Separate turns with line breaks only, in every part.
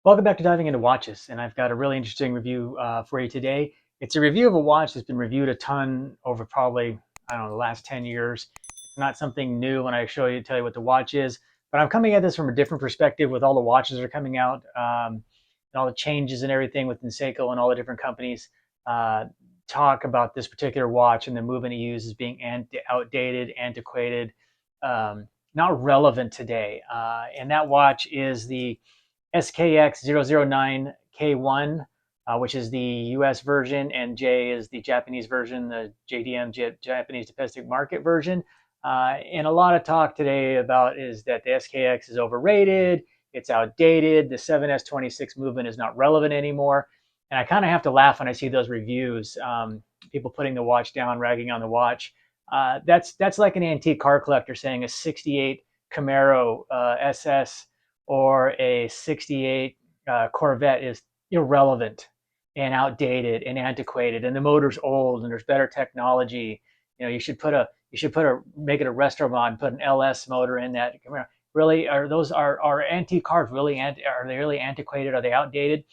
Welcome back to Diving into Watches, and I've got a really interesting review for you today. It's a review of a watch that's been reviewed a ton over probably, I don't know, the last 10 years. It's not something new when I tell you what the watch is, but I'm coming at this from a different perspective with all the watches that are coming out, and all the changes and everything within Seiko and all the different companies talk about this particular watch and the movement it uses being outdated, antiquated, not relevant today. And that watch is the SKX009K1, which is the US version, and J is the Japanese version, the JDM, Japanese domestic market version. And a lot of talk today about is that the SKX is overrated, it's outdated, the 7S26 movement is not relevant anymore. And I kind of have to laugh when I see those reviews, people putting the watch down, ragging on the watch. That's like an antique car collector saying a 68 Camaro SS or a 68 Corvette is irrelevant and outdated and antiquated, and the motor's old and there's better technology. You should make it a restaurant and put an LS motor in that. Really, are antique cars really are they really antiquated? Are they outdated?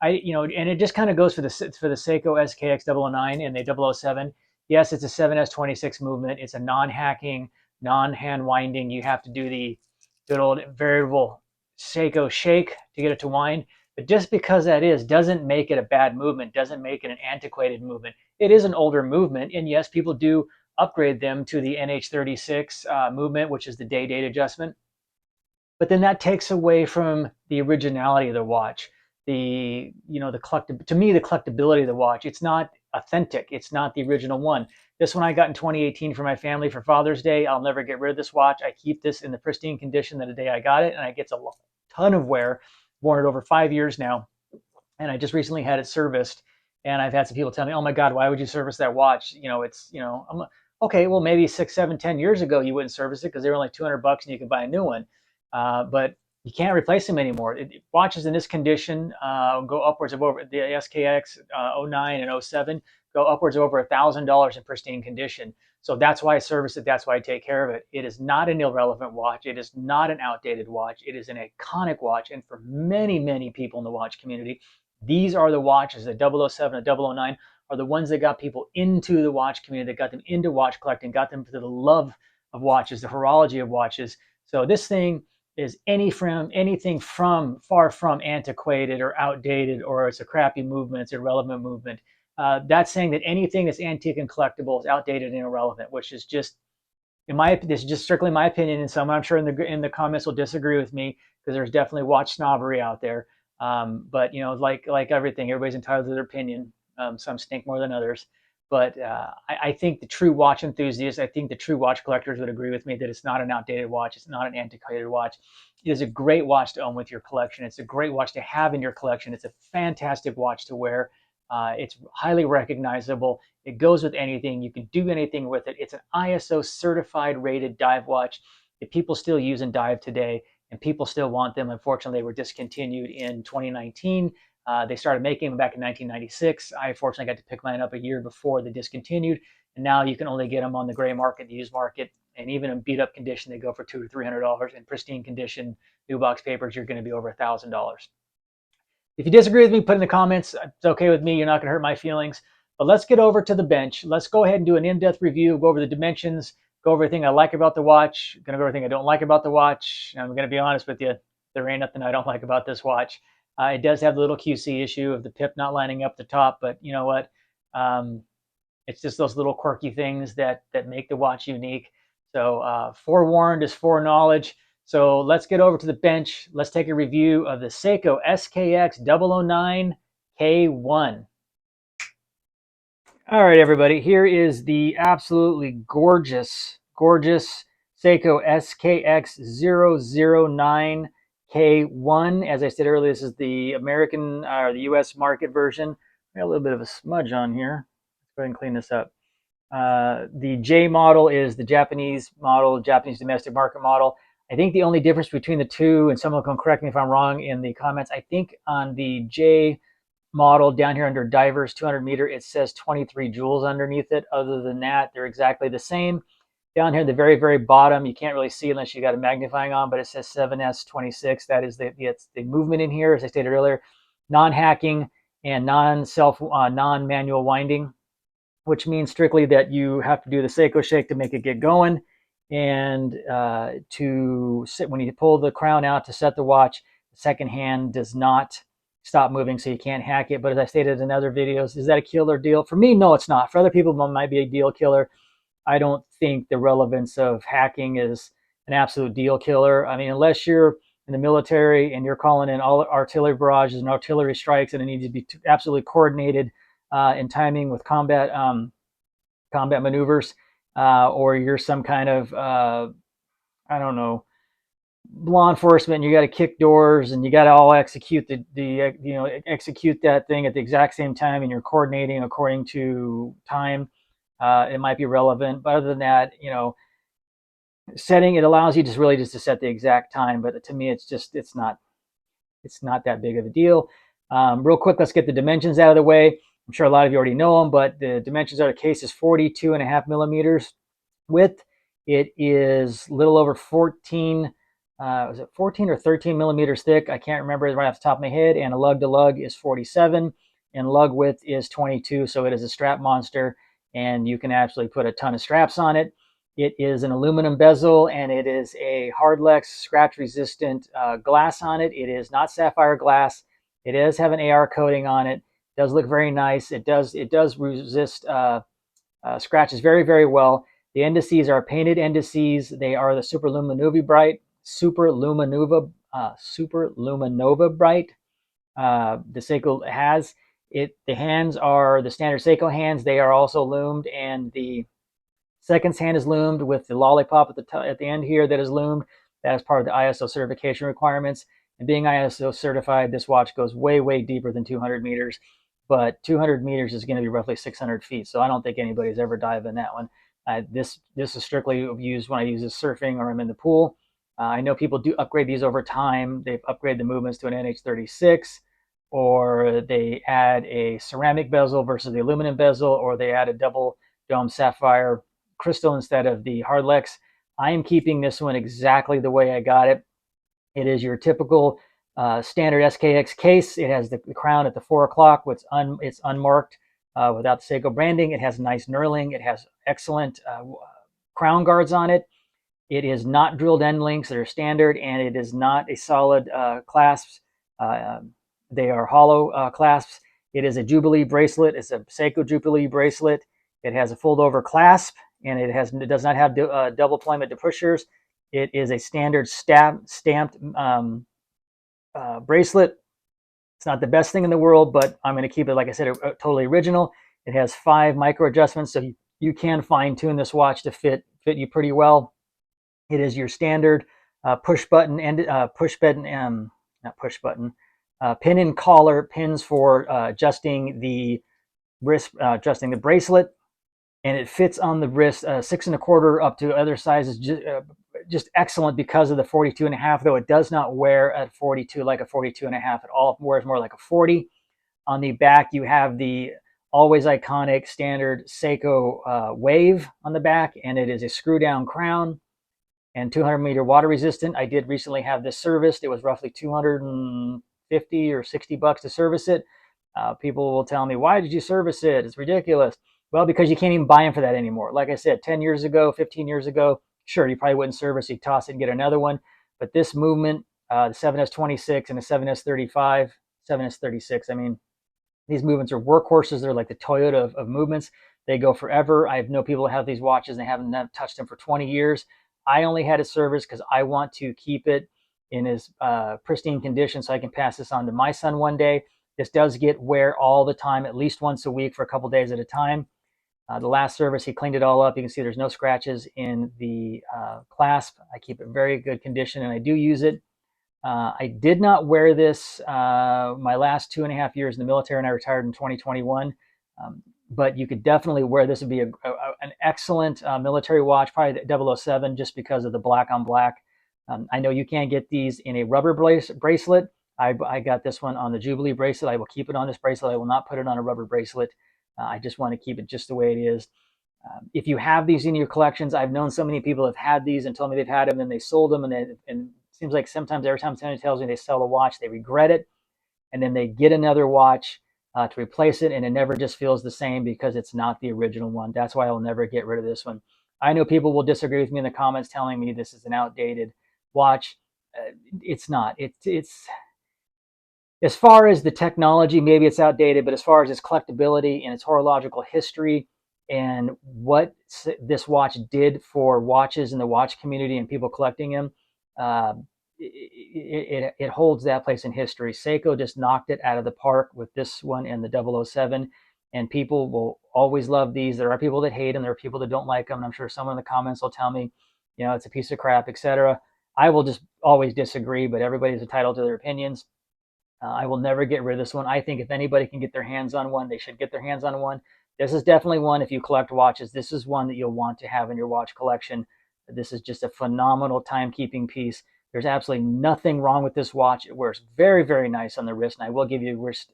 And it just kind of goes for the Seiko SKX009 and the 007. Yes, it's a 7S26 movement. It's a non-hacking, non-hand winding. You have to do the good old variable Seiko shake to get it to wind. But just because that doesn't make it a bad movement, doesn't make it an antiquated movement. It is an older movement, and yes, people do upgrade them to the NH36 movement, which is the day-date adjustment. But then that takes away from the originality of the watch. To me, the collectability of the watch. It's not authentic. It's not the original one. This one I got in 2018 for my family for Father's Day. I'll never get rid of this watch. I keep this in the pristine condition that the day I got it, and it gets a ton of wear. Worn it over 5 years now, and I just recently had it serviced. And I've had some people tell me, "Oh my God, why would you service that watch?" I'm like, okay, well maybe 6, 7, 10 years ago you wouldn't service it because they were only $200 and you could buy a new one. But you can't replace them anymore. Watches in this condition go upwards of over the SKX 09 and 07 go upwards of over $1,000 in pristine condition. So that's why I service it. That's why I take care of it. It is not an irrelevant watch. It is not an outdated watch. It is an iconic watch. And for many, many people in the watch community, these are the watches, the 007 and 009, are the ones that got people into the watch community, that got them into watch collecting, got them to the love of watches, the horology of watches. So this thing is anything from far from antiquated or outdated, or it's a crappy movement, it's an irrelevant movement. That's saying that anything that's antique and collectible is outdated and irrelevant, which is just, this is just strictly my opinion, and someone I'm sure in the comments will disagree with me because there's definitely watch snobbery out there. But like everything, everybody's entitled to their opinion. Some stink more than others. But I think the true watch enthusiasts, I think the true watch collectors would agree with me that it's not an outdated watch. It's not an antiquated watch. It is a great watch to own with your collection. It's a great watch to have in your collection. It's a fantastic watch to wear. It's highly recognizable. It goes with anything. You can do anything with it. It's an ISO certified rated dive watch that people still use in dive today, and people still want them. Unfortunately, they were discontinued in 2019. They started making them back in 1996. I fortunately got to pick mine up a year before they discontinued, and now you can only get them on the gray market, the used market, and even in beat up condition, they go for $200 to $300. In pristine condition, new box papers, you're going to be over $1,000. If you disagree with me, put in the comments. It's okay with me. You're not going to hurt my feelings. But let's get over to the bench. Let's go ahead and do an in-depth review, go over the dimensions, go over everything I like about the watch, going to go over everything I don't like about the watch. And I'm going to be honest with you, there ain't nothing I don't like about this watch. It does have the little QC issue of the pip not lining up the top, but you know what? It's just those little quirky things that make the watch unique. So forewarned is foreknowledge. So let's get over to the bench. Let's take a review of the Seiko SKX009K1. All right, everybody. Here is the absolutely gorgeous, gorgeous Seiko SKX009K1. As I said earlier, this is the American or the US market version. Got a little bit of a smudge on here. Let's go ahead and clean this up. The J model is the Japanese model, Japanese domestic market model. I think the only difference between the two, and someone can correct me if I'm wrong in the comments, I think on the J model down here under divers 200 meter, it says 23 joules underneath it. Other than that, they're exactly the same. Down here at the very, very bottom, you can't really see unless you got a magnifying on, but it says 7S26. That is it's the movement in here, as I stated earlier, non-hacking and non-manual winding, which means strictly that you have to do the Seiko shake to make it get going. And when you pull the crown out to set the watch, the second hand does not stop moving, so you can't hack it. But as I stated in other videos, is that a killer deal? For me, no, it's not. For other people, it might be a deal killer. I don't think the relevance of hacking is an absolute deal killer. I mean, unless you're in the military and you're calling in all artillery barrages and artillery strikes, and it needs to be absolutely coordinated in timing with combat maneuvers, or you're some kind of I don't know, law enforcement. You got to kick doors and you got to all execute execute that thing at the exact same time, and you're coordinating according to time. It might be relevant, but other than that, setting it allows you just to set the exact time. But to me, it's not that big of a deal. Real quick, let's get the dimensions out of the way. I'm sure a lot of you already know them, but the dimensions of the case is 42.5 millimeters width. It is a little over 14. Was it 14 or 13 millimeters thick? I can't remember right off the top of my head. And a lug to lug is 47, and lug width is 22. So it is a strap monster, and you can actually put a ton of straps on it. It is an aluminum bezel, and it is a Hardlex scratch-resistant glass on it. It is not sapphire glass. It does have an AR coating on it. It does look very nice. It does resist scratches very, very well. The indices are painted indices. They are the Superluminova Bright. The Seiko has it. The hands are the standard Seiko hands. They are also loomed, and the second hand is loomed with the lollipop at the end here that is loomed. That is part of the ISO certification requirements. And being ISO certified, this watch goes way, way deeper than 200 meters. But 200 meters is going to be roughly 600 feet. So I don't think anybody's ever dived in that one. This is strictly used when I use this surfing or I'm in the pool. I know people do upgrade these over time. They've upgraded the movements to an NH36, or they add a ceramic bezel versus the aluminum bezel, or they add a double dome sapphire crystal instead of the Hardlex. I am keeping this one exactly the way I got it. It is your typical standard SKX case. It has the crown at the 4 o'clock. It's unmarked without the Seiko branding. It has nice knurling. It has excellent crown guards on it. It is not drilled end links that are standard, and it is not a solid clasps. They are hollow clasps. It is a Jubilee bracelet. It's a Seiko Jubilee bracelet. It has a fold-over clasp, and it does not have double deployment depushers. It is a standard stamped bracelet. It's not the best thing in the world, but I'm going to keep it, like I said, totally original. It has 5 micro adjustments, so you can fine-tune this watch to fit you pretty well. It is your standard pin and collar pins for adjusting the wrist, adjusting the bracelet, and it fits on the wrist 6 1/4 up to other sizes. Just excellent because of the 42.5, though it does not wear at 42 like a 42.5 at all. It wears more like a 40. On the back, you have the always iconic standard Seiko wave on the back, and it is a screw down crown and 200-meter water resistant. I did recently have this serviced. It was roughly $250 or $60 to service it. People will tell me, why did you service it? It's ridiculous. Well, because you can't even buy them for that anymore. Like I said, 10 years ago, 15 years ago, sure, you probably wouldn't service. You'd toss it and get another one. But this movement, the 7S26 and the 7S35, 7S36, I mean, these movements are workhorses. They're like the Toyota of movements. They go forever. I know people who have these watches and they haven't touched them for 20 years. I only had it serviced because I want to keep it in as pristine condition so I can pass this on to my son one day. This does get wear all the time, at least once a week for a couple days at a time. The last service, he cleaned it all up. You can see there's no scratches in the clasp. I keep it in very good condition, and I do use it. I did not wear this my last 2.5 years in the military, and I retired in 2021. But you could definitely wear this. Would be an excellent military watch, probably the 007, just because of the black on black. I know you can't get these in a rubber bracelet. I got this one on the Jubilee bracelet. I will keep it on this bracelet. I will not put it on a rubber bracelet. I just want to keep it just the way it is. If you have these in your collections, I've known so many people have had these and told me they've had them and they sold them, and it seems like sometimes every time somebody tells me they sell a watch, they regret it, and then they get another watch to replace it, and it never just feels the same because it's not the original one. That's why I'll never get rid of this one. I know people will disagree with me in the comments telling me this is an outdated watch. It's not. It's as far as the technology, maybe it's outdated, but as far as its collectability and its horological history and what this watch did for watches in the watch community and people collecting them, uh, it holds that place in history. Seiko just knocked it out of the park with this one and the 007, and people will always love these. There are people that hate them. There are people that don't like them. And I'm sure someone in the comments will tell me, it's a piece of crap, etc. I will just always disagree, but everybody's entitled to their opinions. I will never get rid of this one. I think if anybody can get their hands on one, they should get their hands on one. This is definitely one, if you collect watches, this is one that you'll want to have in your watch collection. This is just a phenomenal timekeeping piece. There's absolutely nothing wrong with this watch. It wears very, very nice on the wrist, and I will give you a wrist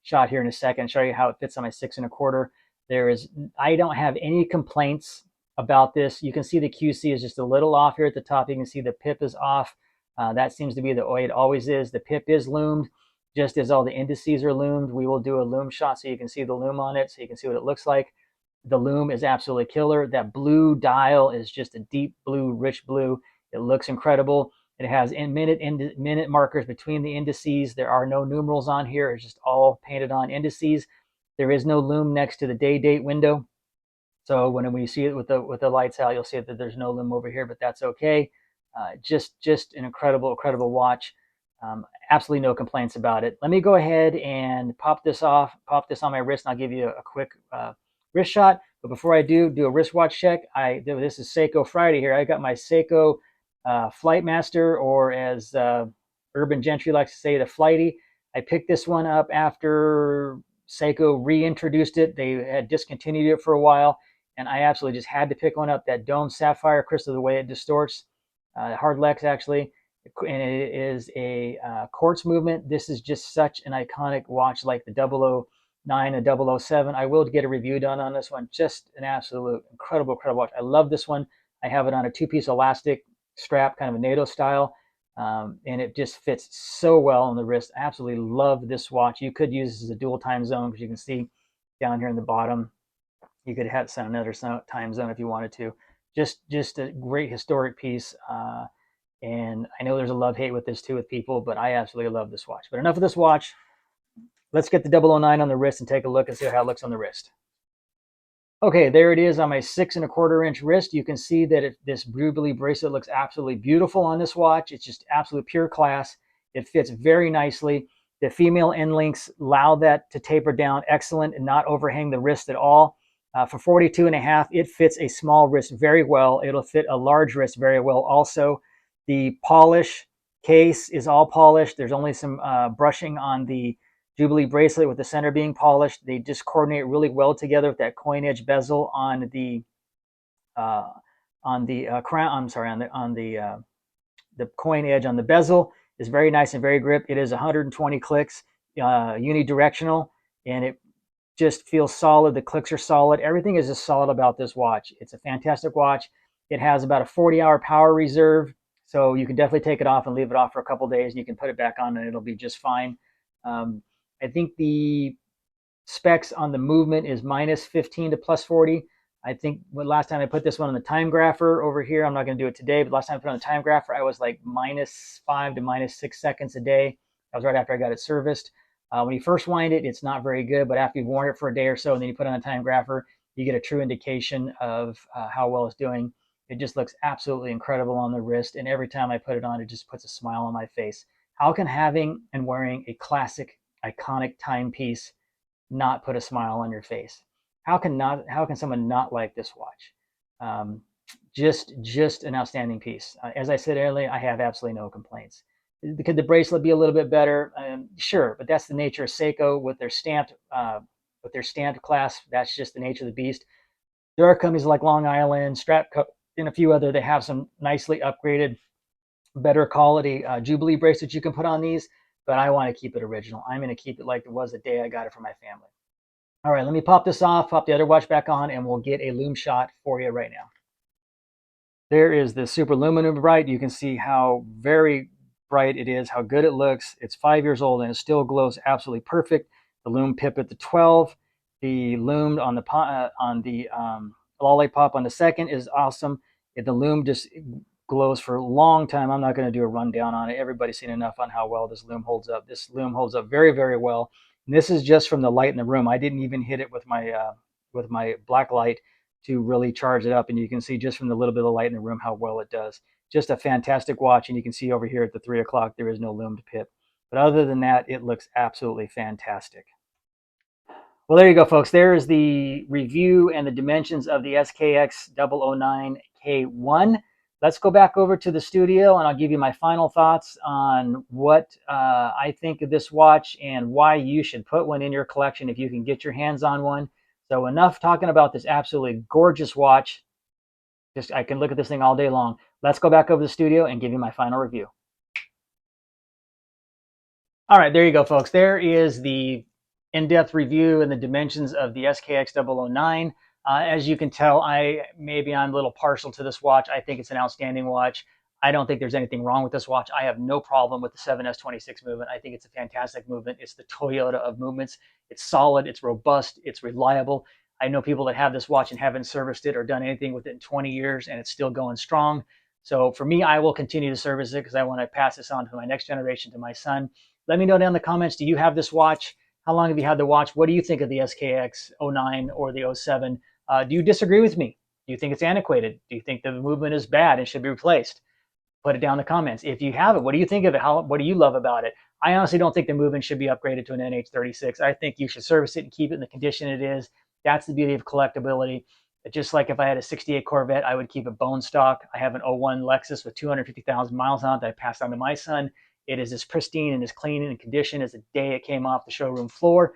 shot here in a second, show you how it fits on my 6 1/4. I don't have any complaints about this. You can see the QC is just a little off here at the top. You can see the pip is off. That seems to be the way it always is. The pip is loomed, just as all the indices are loomed. We will do a loom shot so you can see the loom on it, so you can see what it looks like. The loom is absolutely killer. That blue dial is just a deep blue, rich blue. It looks incredible. It has minute markers between the indices. There are no numerals on here. It's just all painted on indices. There is no loom next to the day date window. So when you see it with the lights out, you'll see that there's no loom over here, but that's okay. Just an incredible watch. Absolutely no complaints about it. Let me go ahead and pop this on my wrist, and I'll give you a quick wrist shot. But before I do a wristwatch check, this is Seiko Friday here. I got my Seiko Flightmaster, or as Urban Gentry likes to say, the Flighty. I picked this one up after Seiko reintroduced it. They had discontinued it for a while, and I absolutely just had to pick one up. That dome sapphire crystal, the way it distorts, hard Lex actually, and it is a quartz movement. This is just such an iconic watch, like the 009 and 007. I will get a review done on this one. Just an absolute incredible watch. I love this one. I have it on a 2-piece elastic strap, kind of a NATO style, and it just fits so well on the wrist. I absolutely love this watch. You could use this as a dual time zone, because you can see down here in the bottom, you could have set another time zone if you wanted to. Just a great historic piece. And I know there's a love-hate with this too with people, but I absolutely love this watch. But enough of this watch. Let's get the 009 on the wrist and take a look and see how it looks on the wrist. Okay, there it is on my 6 1/4 inch wrist. You can see that this Jubilee bracelet looks absolutely beautiful on this watch. It's just absolute pure class. It fits very nicely. The female end links allow that to taper down excellent and not overhang the wrist at all. For 42.5, it fits a small wrist very well. It'll fit a large wrist very well also. The polish case is all polished. There's only some brushing on the Jubilee bracelet with the center being polished. They just coordinate really well together with that coin edge bezel on the crown. I'm sorry, on the coin edge on the bezel is very nice and very grip. It is 120 clicks, unidirectional, and it just feels solid. The clicks are solid. Everything is just solid about this watch. It's a fantastic watch. It has about a 40-hour power reserve, so you can definitely take it off and leave it off for a couple days, and you can put it back on and it'll be just fine. I think the specs on the movement is -15 to +40. I think last time I put this one on the time grapher over here, I'm not going to do it today, but last time I put it on the time grapher, I was like -5 to -6 seconds a day. That was right after I got it serviced. When you first wind it, it's not very good, but after you've worn it for a day or so and then you put it on a time grapher, you get a true indication of how well it's doing. It just looks absolutely incredible on the wrist, and every time I put it on, it just puts a smile on my face. How can having and wearing a classic, iconic timepiece not put a smile on your face? How can someone not like this watch? Just an outstanding piece. As I said earlier, I have absolutely no complaints. Could the bracelet be a little bit better? Sure, but that's the nature of Seiko with their stamped clasp. That's just the nature of the beast. There are companies like Long Island, Stratco, and a few other that have some nicely upgraded, better quality Jubilee bracelets you can put on these, but I want to keep it original. I'm going to keep it like it was the day I got it from my family. All right, let me pop this off, pop the other watch back on, and we'll get a lume shot for you right now. There is the super luminous bright. You can see how very bright it is, how good it looks. It's 5 years old and it still glows absolutely perfect. The lume pip at the 12, the lume on the lollipop on the second is awesome. The lume just glows for a long time. I'm not going to do a rundown on it. Everybody's seen enough on how well this lume holds up. This lume holds up very, very well. And this is just from the light in the room. I didn't even hit it with my black light to really charge it up. And you can see just from the little bit of light in the room how well it does. Just a fantastic watch. And you can see over here at the 3 o'clock, there is no lumed pip. But other than that, it looks absolutely fantastic. Well, there you go, folks. There is the review and the dimensions of the SKX009K1. Let's go back over to the studio and I'll give you my final thoughts on what I think of this watch and why you should put one in your collection if you can get your hands on one. So enough talking about this absolutely gorgeous watch. I can look at this thing all day long. Let's go back over to the studio and give you my final review. All right, there you go, folks. There is the in-depth review and the dimensions of the SKX009. As you can tell, I'm a little partial to this watch. I think it's an outstanding watch. I don't think there's anything wrong with this watch. I have no problem with the 7S26 movement. I think it's a fantastic movement. It's the Toyota of movements. It's solid, it's robust, it's reliable. I know people that have this watch and haven't serviced it or done anything with it in 20 years and it's still going strong. So for me, I will continue to service it because I want to pass this on to my next generation, to my son. Let me know down in the comments, do you have this watch? How long have you had the watch? What do you think of the SKX09 or the 07? Do you disagree with me? Do you think it's antiquated? Do you think the movement is bad and should be replaced? Put it down in the comments. If you have it, what do you think of it? What do you love about it? I honestly don't think the movement should be upgraded to an NH36. I think you should service it and keep it in the condition it is. That's the beauty of collectability. Just like if I had a 68 Corvette, I would keep it bone stock. I have an 01 Lexus with 250,000 miles on it that I passed on to my son. It is as pristine and as clean in condition as the day it came off the showroom floor.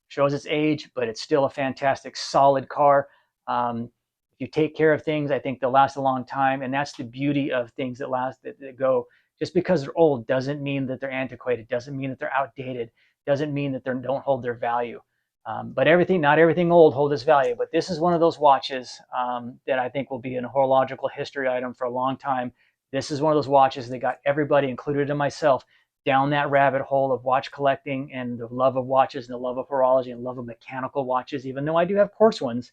Shows its age, but it's still a fantastic, solid car. If you take care of things, I think they'll last a long time. And that's the beauty of things that last, that go. Just because they're old doesn't mean that they're antiquated, doesn't mean that they're outdated, doesn't mean that they don't hold their value. But not everything old holds its value. But this is one of those watches that I think will be an horological history item for a long time. This is one of those watches that got everybody, included in myself, down that rabbit hole of watch collecting and the love of watches and the love of horology and love of mechanical watches, even though I do have quartz ones.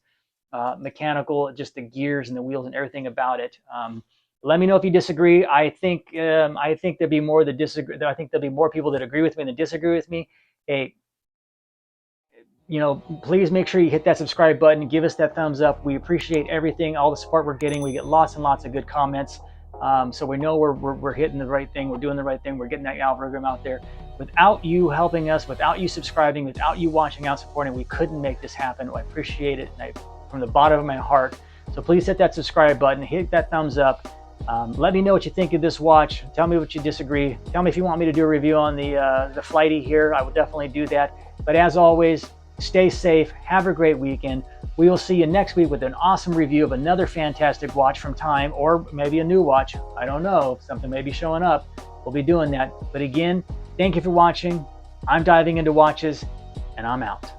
Mechanical, just the gears and the wheels and everything about it. Let me know if you disagree. I think there'll be more that disagree. I think there'll be more people that agree with me than disagree with me. Hey, please make sure you hit that subscribe button. Give us that thumbs up. We appreciate everything, all the support we're getting. We get lots and lots of good comments. So we know we're hitting the right thing. We're doing the right thing. We're getting that algorithm out there. Without you helping us, without you subscribing, without you watching out, supporting, we couldn't make this happen. I appreciate it from the bottom of my heart. So please hit that subscribe button, hit that thumbs up. Let me know what you think of this watch. Tell me what you disagree. Tell me if you want me to do a review on the Flighty here. I will definitely do that. But as always, stay safe. Have a great weekend. We will see you next week with an awesome review of another fantastic watch from Time, or maybe a new watch. I don't know. Something may be showing up. We'll be doing that. But again, thank you for watching. I'm diving into watches, and I'm out.